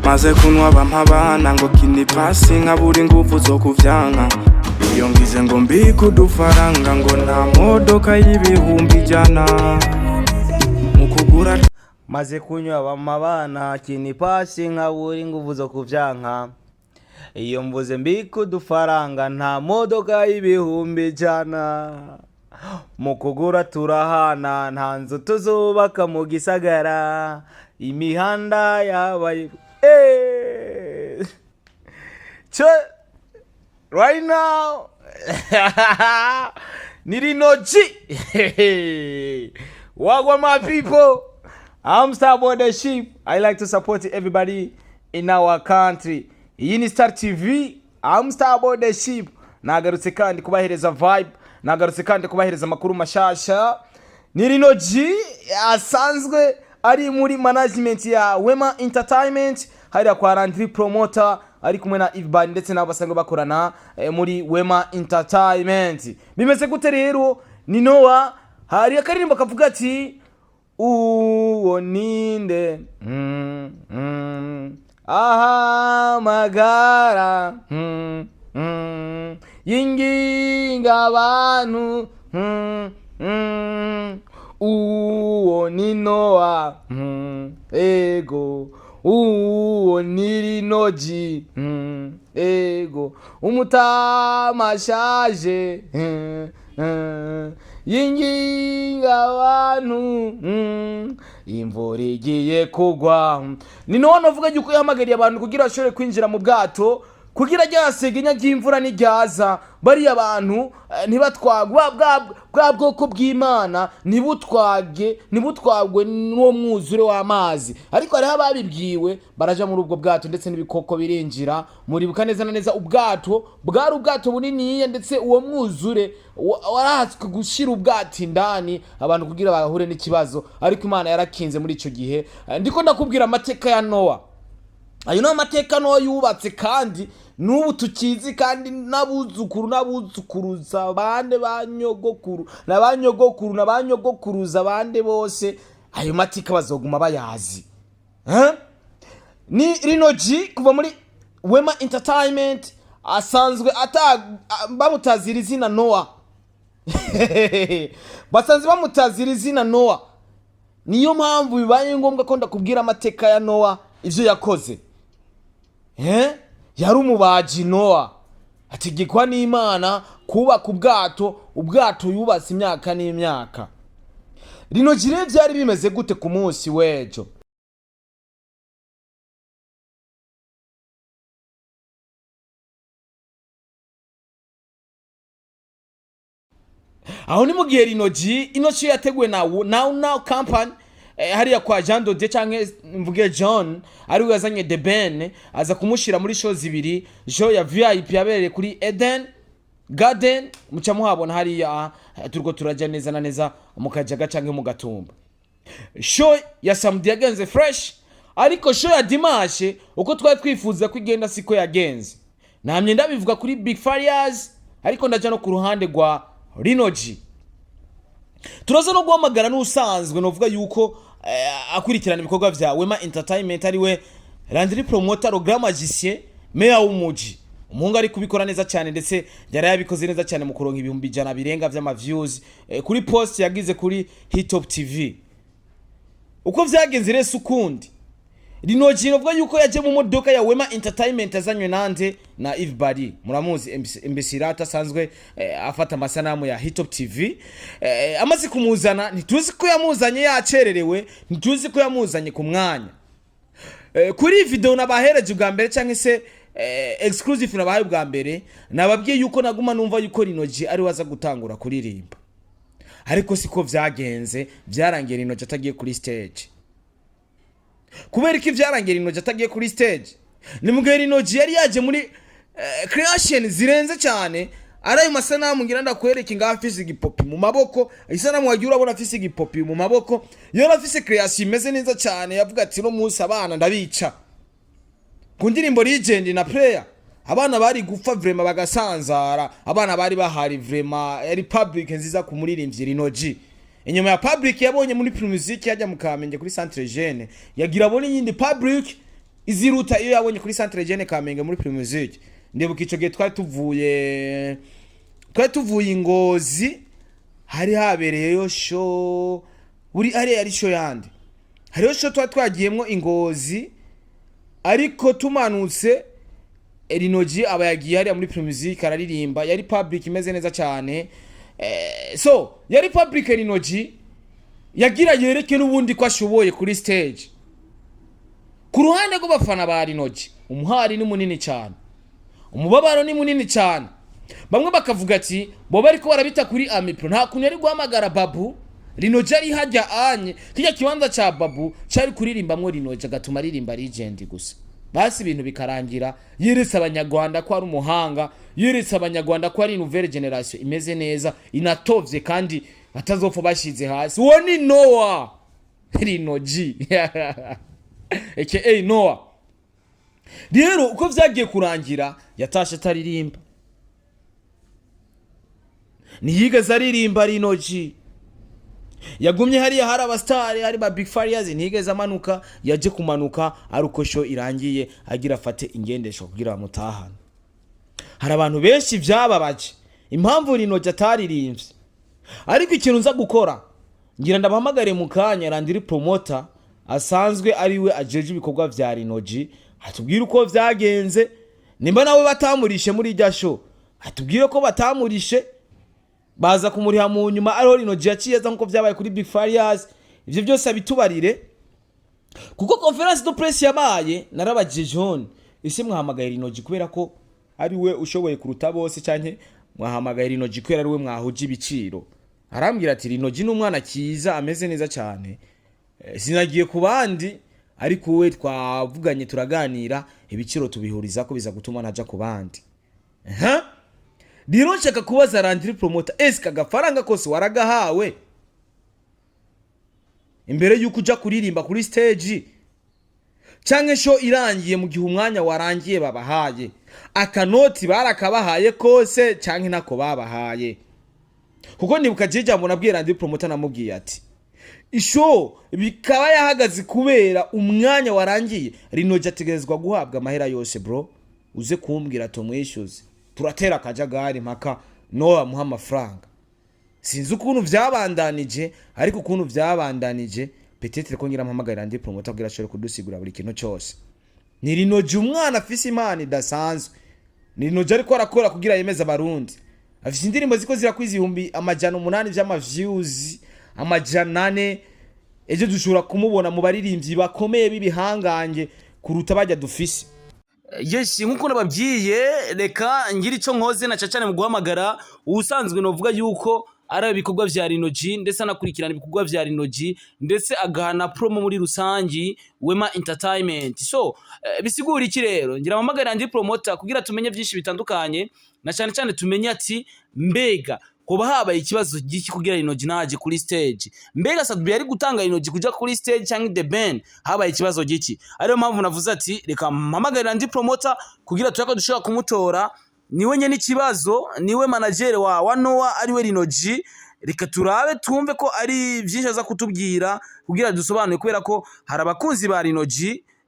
maze kunwa bampabana ngo kinipasi nkabura ingufu zo kuvyanka iyo ngize ngo mbike udufaranga ngo nta modoka y'ibihumbi ijana mu kugura maze kunywa bamabana kinipasi nkabura ingufu zo kuvyanka iyo mvuze mbike udufaranga nta modoka y'ibihumbi ijana mu kugura turahana nta nzu tuzubaka mu gisagara imihanda yabaye right now ni LINOG. Wagwan my people, I'm Starboard the Sheep. I like to support everybody in our country. Iyi ni Star TV, I'm Starboard the Sheep. Nagarutse kandi kubahereza vibe, nagarutse kandi kubahereza makuru mashasha. Ni LINOG asanzwe ari muri management ya Wema Entertainment, hari kwa LANDRY promoter, ari kumwe na Bibaye ndetse n'abasanzwe bakorana muri Wema Entertainment. Bimeze gute rero? Ni Noah hari akaririmbo kavuga ati uwo ninde aha magara yinginga abantu uwo ni Noah ego uwo ni LINOG ego umutamashaje yinginga abantu imvura igiye kugwa. Ni none uvuga yuko yahamagariye abantu kugira ashobore kwinjira mu bwato kugira ryasega inyagimvura n'iryaza bari abantu ntibatwagwa bwa bwoko bw'Imana nibutwagwe n'uwo mwuzure w'amazi, ariko hari ababibwiwe baraja muri ubwo bwato ndetse n'ibikoko birinjira. Muribuka neza na neza ubwato bwari ubwato bunini ndetse uwo mwuzure warahatswe gushira ubwato indani abantu kugira bahure n'ikibazo, ariko Imana yarakinze muri ico gihe. Ndiko ndakubwira amateka ya Noah. Ayo no amateka Noah yubatse kandi nubu tukizi kandi nabuzukuruza bande banyogokuru nabanyogokuruza bande bose ayo mateka bazoguma bayazi. Ni LINOG kuva muri Wema Entertainment asanzwe bamutazira izina Noah. Basanzwe bamutazira izina Noah. Niyo mpamvu bibaye ngombwa ko ndakubwira amateka ya Noah ivyo yakoze. Yari umubaji Noah, ategekwa n'Imana kubaka ubwato yubatse imyaka n'imyaka. LINOG rero byari bimeze gute ku munsi wejo? Aho ni mu gihe LINOG ino cyo yateguwe na now company hariya kwa Jean Dode canke mvuge John ari we yazanye The Ben aza kumushira muri show zibiri, show ya VIP yabereye kuri Eden Garden muca muhabona hariya turiko turaja neza na neza mu Kajaga canke mu Gatumba. Show ya Samedi yagenze fresh, ariko show ya Dimanche uko twari twifuza ko igenda siko yagenze. Namye ndabivuga kuri Big Farias, ariko ndaja no ku ruhande rwa LINOG. Turaza no guhamagara n'usanzwe novuga yuko akurikirana ibikorwa vya Wema Entertainment ari we LANDRY promoter le grand magicien meya w'umuji. Umuhungu ari kubikora neza cyane ndetse yari yabikoze neza cyane mu kuronka ibihumbi ijana birenga vy'ama views kuri post yagize kuri Hitop TV. Uko vyagenze rese ukundi LINOG novuga yuko yaje mu modoka ya Wema Entertainment azanywe nande na Bibaye. Muramuzi imbesirata asanzwe afata amasanamu ya Hitop TV. Amaze kumuzana ntituzi ko yamuzanye yacererewe, ntituzi ko yamuzanye ku mwanya. Kuri video nabahereje bwa mbere canke se exclusive nabahaye bwa mbere nababwiye yuko naguma numva yuko LINOG ari waza gutangura kuririmba, ariko siko vyagenze. Byarangiye LINOG atagiye kuri stage. Kubera iki vyarangiye LINOG atagiye kuri stage? Ni mu gihe LINOG yari yaje muri creation zirenze cyane. Arayo masanamu ngira ndakwereka ngaho afise igipopi mu maboko, isanamu wagiye urabona afise igipopi mu maboko, yari afise creation imeze neza cyane. Yavuga ati no munsi abana ndabica ku ndirimbo Legend na Prayer. Abana bari gupfa vraiment bagasanzara, abana bari bahari vraiment. Yari public nziza ku muririmbyi LINOG. Inyuma ya public yabonye muri Pro Music yajya mu Kamenge kuri Centre Jeune, yagira abone yindi public iziruta iyo yabonye kuri Centre Jeune Kamenge muri Prime Music. Ndebuka ico gihe twari tuvuye Ngozi, hari habereyeyo show buri ari show yandi. Hariyo show twagiyemwo Ngozi, ariko tumanutse LINOG aba yagiye hariya muri Prime Music araririmba, yari public imeze neza cyane. So yari public LINOG yagira yereke n'ubundi ko ashoboye kuri stage. Ku ruhande rw'abafana ba LINOG umuhari ni munini cyane, umubabaro ni munini cyane. Bamwe bakavuga ati bo bari ko barabita kuri Amipro, nta kuntu yari guhamagara Babu. LINOG ari hajya anye kijya kibanza cha Babu cyari kuririmbamwo LINOG agatuma aririmba legend gusa. Basi ibintu bikarangira yiretse abanyarwanda ko ari umuhanga, yiretse abanyarwanda ko ari nouvelle generation imeze neza, inatovye kandi atazopfa bashize hasi. Uwo ni Noah LINOG aka Noah. Rero uko vyagiye kurangira yatashe ataririmba, ntiyigeze aririmba LINOG. Yagumye hariya hari abastari, hari ba Big Farias, ntiyigeze amanuka. Yaje kumanuka aruko show irangiye agira afate ingendesho kugira bamutahana. Hari abantu benshi vyababaje impamvu LINOG ataririmbye, ariko ikintu nza gukora ngira ndabahamagare mu kanya LANDRY promoter asanzwe ari we ajeje ibikorwa vya LINOG, atubwire uko vyagenze, nimba nawe batamurishe muri irya show atubwire ko batamurishe, baza kumuriha mu nyuma ariho LINOG yaciye nko vyabaye kuri Big Farias. Ivyo byose abitubarire kuko conference de presse yabaye narabajije John, ese mwahamagaye LINOG kubera ko ari we ushoboye kuruta bose canke mwahamagaye LINOG kubera ari we mwahuje ibiciro? Arambwira ati LINOG ni umwana kiza ameze neza cyane, sinagiye ku bandi, ariko we twavuganye turaganira ibiciro tubihuriza ko biza gutuma naja ku bandi. Rero nshaka kubaza LANDRY promoter, ese kagafaranga kose waragahawe imbere yuko uja kuririmba kuri stage, canke show irangiye mu gihe umwanya warangiye babahaye akanoti barakabahaye kose canke nako babahaye? Kuko ndibuka jeje mbona bwiye LANDRY promoter namubwiye ati ishow bikaba yahagaze kubera umwanya warangiye, LINOG ategerezwa guhabwa amahera yose bro, uze kumbwira tumwishyuze turatera akajagari mpaka no amuha amafaranga. Sinzi ukuntu vyabandanije, ariko ukuntu vyabandanije peut-être ko ngira mpamagara LANDRY promoter kugira ashobore kudusigura buri kintu cyose. Ni LINOG umwana afise imana idasanzwe, ni LINOG ariko arakora kugira yemeza abarundi. Afise indirimbo ziko zirakwiza 800 vy'ama-views, 400. Ejo dushobora kumubona mu baririmbyi bakomeye bibihangange kuruta bajya dufise. Yes, nkuko nababyiye reka ngira ico nkoze na cacane mu guhamagara ubusanzwe novuga yuko ari ibikorwa vya LINOG ndetse anakurikirana ibikorwa vya LINOG ndetse agahana promo muri rusangi Wema Entertainment. So bisigura iki rero? Ngira amamagara ndi promoter kugira tumenye byinshi bitandukanye, na cyane cyane tumenye ati mbega kuba habaye ikibazo giki kugira LINOG naje kuri stage, mbega Sadbi yari gutanga LINOG kuja kuri stage cyangwa the band habaye ikibazo giki? Ariyo mpamvu navuze ati reka mpamagara ndi promoter kugira turako dushobora kumutora, niwe nyene ikibazo, niwe manager wa Noah ari we LINOG. Reka turabe tumve ko ari byinshi aza kutubwira kugira dusobanure, kubera ko hari abakunzi ba LINOG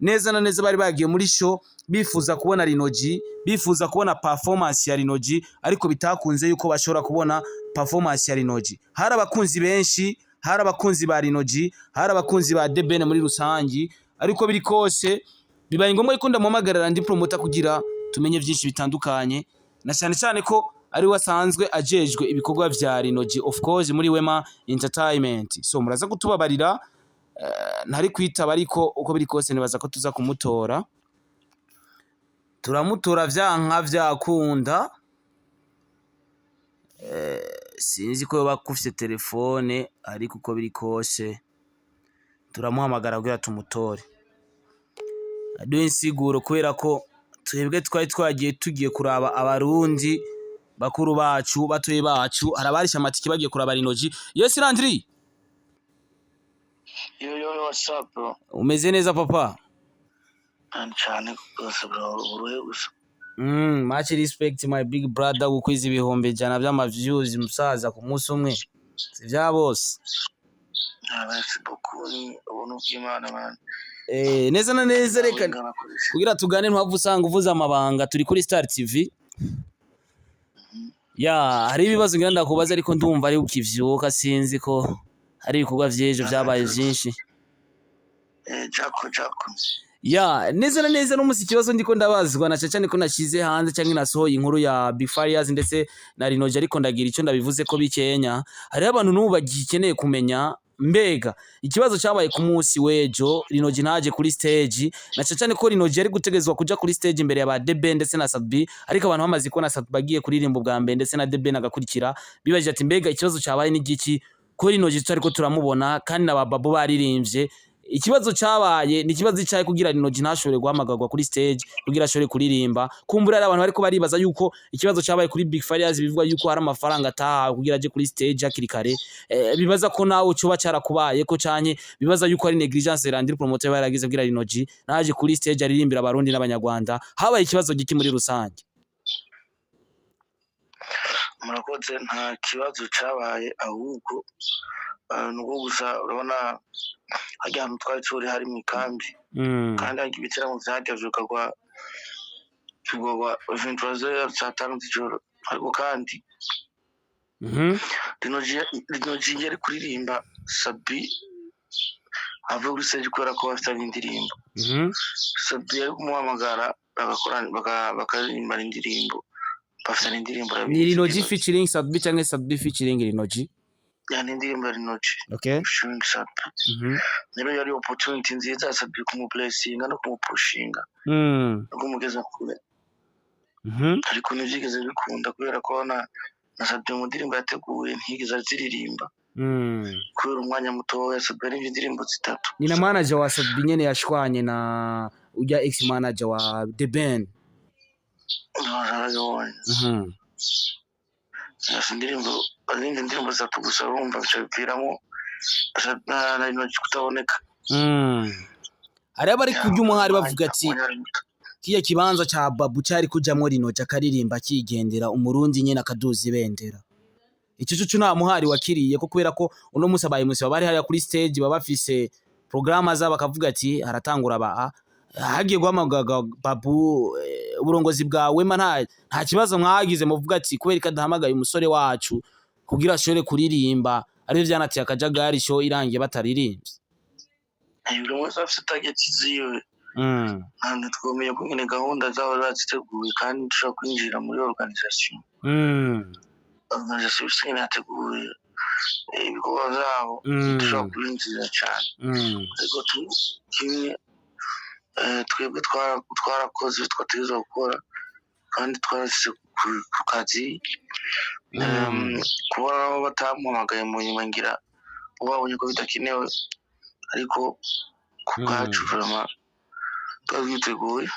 neza na neza bari bagiye muri show bifuza kubona LINOG, bifuza kubona performance ya LINOG, ariko bitakunze yuko bashobora kubona performance ya LINOG. Hari abakunzi benshi, hari abakunzi ba LINOG, hari abakunzi ba DBN muri rusangi, ariko biri kose bibaye ngombwa yuko ndamuhamagarira ndi promoter kugira tumenye byinshi bitandukanye, na cyane cyane ko ari wasanzwe ajejwe ibikorwa vya LINOG of course muri Wema Entertainment. So muraza kutubabarira ntari kwitaba, ariko uko biri kose nibaza ko tuza kumutora, turamutora vyanka vyakunda. Sinzi ko bakufite telefone, ariko uko biri kose turamuhamagara kugira tumutore. Aduye insiguro kubera ko twebwe twari twagiye tugiye kuraba abarundi bakuru bacu batoye bacu, arabarisha amatiki bagiye kuraba LINOG. Yes LANDRY. Yo, what's up bro? Umeze neza papa? Cyane rwose bro, uruhe gusa. Much respect my big brother, gukwiza ibihombe jana by'ama-views musaza ku munsi umwe. Si vya bose. Merci beaucoup, ubuntu bw'Imana man. neza na neza reka kugira tugane ntwavu usanga uvuza amabanga turi kuri Star TV. Hari ibibazo ngira ndakubaza ariko ndumva ari ukivyuka sinzi ko hari ibikorwa vyejo vyabaye vyinshi. Jako. Neza na neza n'umusi kibazo ndiko ndabazwa na cyane ko nashize hanze cyangwa nasohoye inkuru ya Bifaye ndetse na LINOG ariko ndagira ico ndabivuze ko bikenya. Hari abantu n'ubu bagikeneye kumenya mbega ikibazo cyabaye ku munsi wejo LINOG ntaje kuri stage na cyane ko LINOG yari gutegezwa kuja kuri stage imbere ya ba DB ndetse na Sadbi ariko abantu bamaze ko na Sadbi bagiye kuririmba bwa mbere ndetse na DB nagakurikira bibaje ati mbega ikibazo cyabaye n'igiki ko LINOG tutari ko turamubona kandi na bababo baririmbye. Ikibazo cyabaye ni kibazo cyaye kugira LINOG ntashobore guhamagagwa kuri stage kugira ashobore kuririmba. Kumbura ari abantu bariko baribaza yuko ikibazo cyabaye kuri Big Farious bivuga yuko hari amafaranga ataha kugira aje kuri stage akirikare. Bibaza ko nawe cyoba cyarakubaye ko cyanye bibaza yuko ari negligence LANDRY promoter baragize kugira LINOG naje kuri stage aririmbira abarundi n'abanyarwanda. Habaye ikibazo giki muri rusange? Murakoze nta kibazo cyabaye ahubwo nuko gusa urabona hajya ahantu twari turi hari mu ikambi kandi hari ibitaramo vyateguwe kugwa 23h saa 5 z'ijoro ariko kandi LINOG yari kuririmba Sabi avuga kuri stage kubera ko bafite indirimbo Sabi yari kumuhamagara bakaririmba indirimbo bafite indirimbo ni LINOG featuring Sabi cyangwa Sabi featuring LINOG yani indirimbo ya LINOG featuring Sabi rero yari opportunity nziza Sabi kumublessinga no kumupushinga no kumugeza kure ariko ntibyigeze bikunda kubera ko na Sabi mu ndirimbo yateguye ntigeze aziririmba kubera umwanya muto ya Sabi ari indirimbo zitatu. Ni na manager wa Sabi nyene yashwanye na ujya ex manager wa The Band. Indirimbo zitatu gusa urumva bicapiramo na LINOG kutaboneka. Hari abari kujya umuhari bavuga ati kiya kibanza cha Babu cyari kujamwo LINOG akaririmba kigendera umurundi nyene akaduza ibendera. Icyo cyo nta muhari wakiriye ko kubera ko uno musi abaye musi bari hariya kuri stage babafise programa za bakavuga ati haratangura ba hagiye guhamagaga Babu uburongozi bwawe nta kibazo mwagize muvuga ati kubera kadahamagaye umusore wacu kugira ashore kuririmba ari byanatiye akajagari show irangiye bataririmbye. Buri wese afite target ziwe kandi twomeye ko nyine gahunda zaho baziteguye kandi dushobora kwinjira muri organisation organisation yateguye ibikorwa zabo dushobora kwinjira cyane ariko kimwe twebwe twarakoze twategeza gukora kandi twarashyize ku kazi kubona nabo batamuhamagaye mu nyuma ngira babonye ko bidakenewe ariko ku bwacu vraiment twabiteguye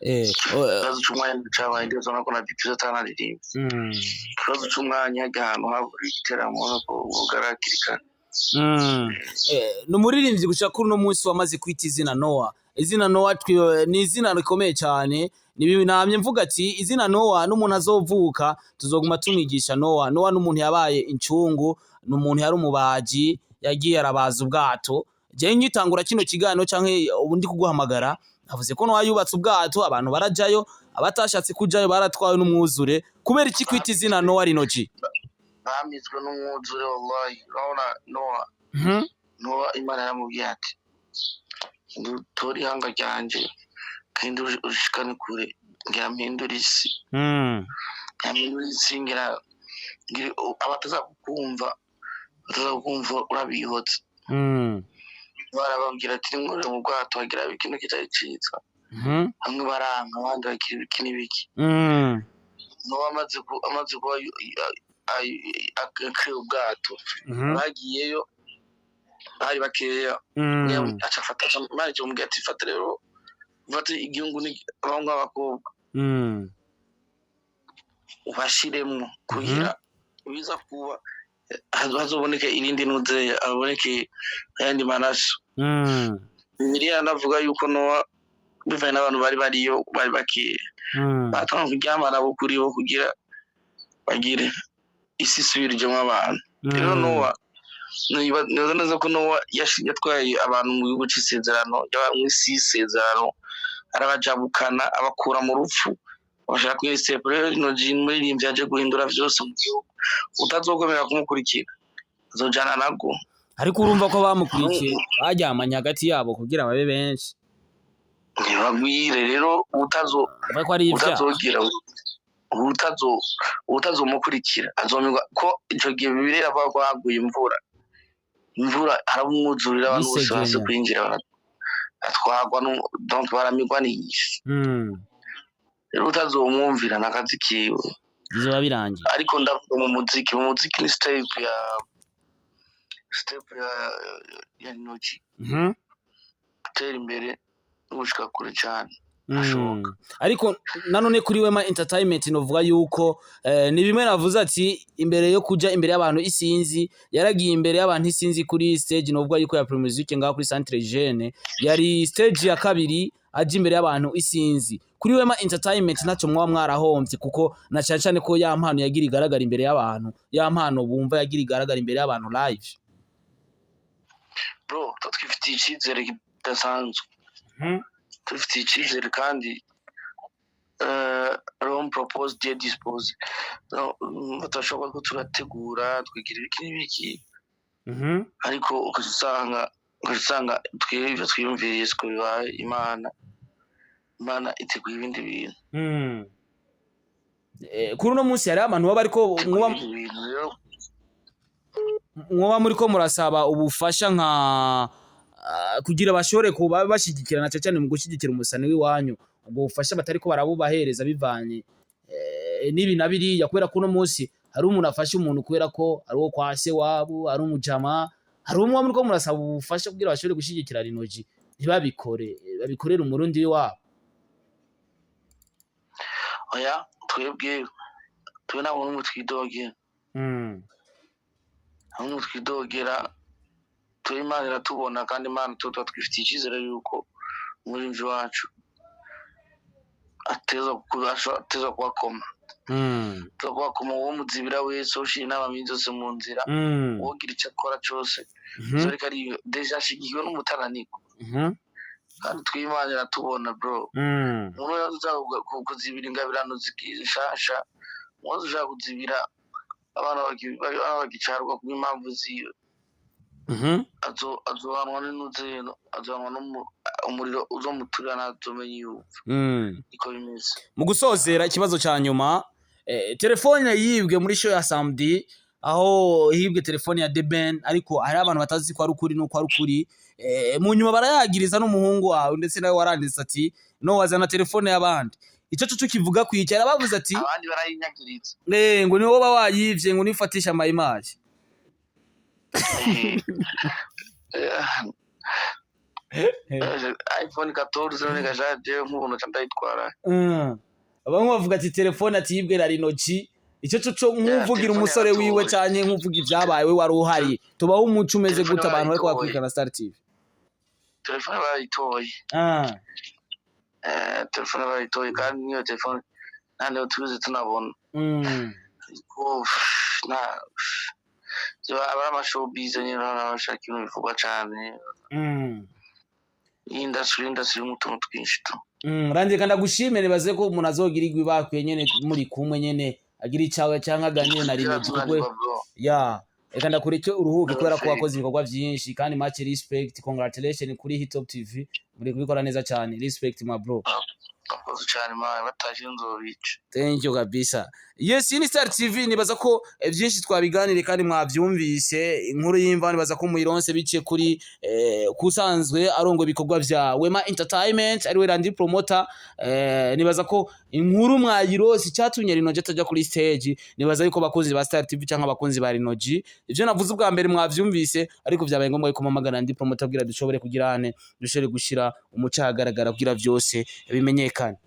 ikibazo cy'umwanya cyabaye ndetse no kuna bipiza atanaririmba ikibazo cy'umwanya ahantu habura igiteramo no kugaragirika n'umuririmbyi gushaka kuri no munsi wamaze kwita izina Noah. Izina Noah ni izina rikomeye cyane namye mvuga ati izina Noah n'umuntu azovuka tuzoguma tumwigisha Noah n'umuntu yabaye incungu n'umuntu yari umubaji yagiye arabaza ubwato. Je ngitangura kino kiganiro canke ubundi kuguhamagara avuze ko Noah yubatse ubwato abantu barajayo abatashatse kujayo baratwawe n'umwuzure kubera iki kwita izina Noah LINOG bamizwe n'umwuzure wallahi Noah Noah Imana yaramubwiye ati tori hanga ryanje kandi ushikane kure ngiyampindura isi ngira abatazakumva urabihotse barababwira ati nkore mu bwato hagira ikintu kitari cyiza hamwe baranga abandi bagira ibiki n'ibiki Noah amaze kuba akwiye ubwato bagiyeyo bari bakeya acafata manager umubwira ati fata rero ufate igihungu n'abahungu b'abakobwa ubashiremo kugira biza kuba hazoboneke irindi nuze aboneke ayandi maraso Bibiliya navuga yuko Noah bivaye n'abantu bari bariyo bari bakeya batanga kuryamana bo kuri bo kugira bagire isi isubirjemo abantu rero Noah niba neza ko no yatwaye abantu mu gihugu cy'isezerano y'abamwisi isezerano arabajabukana abakura mu rupfu bashaka kwisepure LINOG muri byaje guhindura byose mu gihugu utazogomera kumukurikira azojana nago ariko urumva ko bamukurikiye bajyamanye hagati yabo kugira babe benshi ntibagwire rero utazogira utazomukurikira azomirwa ko ico gihe bibiri abaguye imvura haramwuzurira abantu bose base kwinjira atwagwa donc baramigwa n'iyisi rero utazomwumvira nakazi kiwe bizoba birangiye ariko ndavuga mu muziki ni step ya LINOG gutera imbere n'ugushika kure cyane ariko nanone kuri Wema Entertainment novuga yuko ni bimwe navuze ati imbere yo kuja imbere y'abantu isinzi yaragiye imbere y'abantu isinzi kuri stage novuga yuko ya Premier Music ngaho kuri Centre Jeune yari stage ya kabiri aje imbere y'abantu isinzi kuri Wema Entertainment naco mwa mwarahombye kuko na cyane ko ya mpano yagira igaragara imbere y'abantu ya mpano bumva yagira igaragara imbere y'abantu live bro twifitiye icyizere kidasanzwe tufitiye icyizere kandi Rome propose de dispose batashobora ko turategura twigira ibiki ariko ugasanga twebwe twiyumviriye ko bibaye imana iteguye ibindi bintu kuri uno munsi hari abantu baba ariko mwoba muri ko murasaba ubufasha nka kugira bashore kuba bashigikirana cyane mu gushigikira umusani w'iwanyu ubwo bufasha batari ko barabubahereza bivanye nibi nabiri yakubera kuno munsi hari umuntu afashe umuntu kubera ko ari wo kwase wabo ari umujama hari umwe muri ko murasaba ubufasha kugira bashore gushigikira LINOG babikorera umurundi wabo oya twebwe nabo n'umutwidogera twidogera turi Imana iratubona kandi Imana tuba twifitiye icyizere yuko umurinzi wacu ateza kubakoma kubakoma uwo muzibira wese ushira inama zose mu nzira wogira icyo akora cyose zoreka ari deja ashigikiwe n'umutaraniko kandi tw'Imana iratubona bro umuntu yaza kuzibira ingabirano zikishasha umuntu ushaka kuzibira abana bagicarwa ku impamvu ziyo azohanwa n'inuzeno azohanwa umuriro uzomuturira ntazomenye yuko niko bimeze mu gusozera ikibazo ca nyuma telefone yibwe muri show ya samedi aho hibwe telefone ya Deben ariko hari abantu batazi ko ari ukuri nuko ari ukuri mu nyuma barayagiriza n'umuhungu wawe ndetse nawe waranditse ati no wazana telefone y'abandi ico cyo kivuga kwicara bavuze ati abandi barayinyagiriza ngo niwo baba wayivye ngo nifatisha ama image iPhone 14 none gajaje nk'umuntu cyandayitwara bamwe bavuga ati telefone atibwe na LINOG icyo cyo nk'uvugira umusore wiwe cyane nk'uvuga ibyabaye we wari uhari tubaho umuco umeze gute abantu bariko bakwikana Star TV telefone bayitoye telefone bayitoye kandi niyo telefone nande tubize tunabona abari amashowbiz nyine n'abashaka ibintu bivugwa cyane industry y'umutungo twinshi tu rangiye kandi agushimire baze ko umuntu azogirirwa ibakwiye nyene muri kumwe nyene agira icawe cyangwa aganire na LINOG kuko reka ndakureke uruhuke kubera ko wakoze ibikorwa byinshi kandi much respect congratulations kuri Hit Top TV muri kubikora neza cyane respect my bro akoze cyane mawe bataje nzobica thank you kabisa yes ni Star TV nibaza ko byinshi twabiganire kandi mwavyumvise inkuru y'imva nibaza ko muyironse bice kuri kusanzwe arongo bikorwa vya Wema Entertainment ari we Landry promoter nibaza ko inkuru mwayirose cyatumye LINOG atajya kuri stage nibaza yuko bakozi ba Star TV cyangwa abakunzi ba LINOG ivyo navuze ubwa mbere mwavyumvise ariko vyabaye ngombwa yuko mpamagara Landry promoter kugira dushobore kugirane dushobore gushira umucahagaragara kugira vyose bimenyekane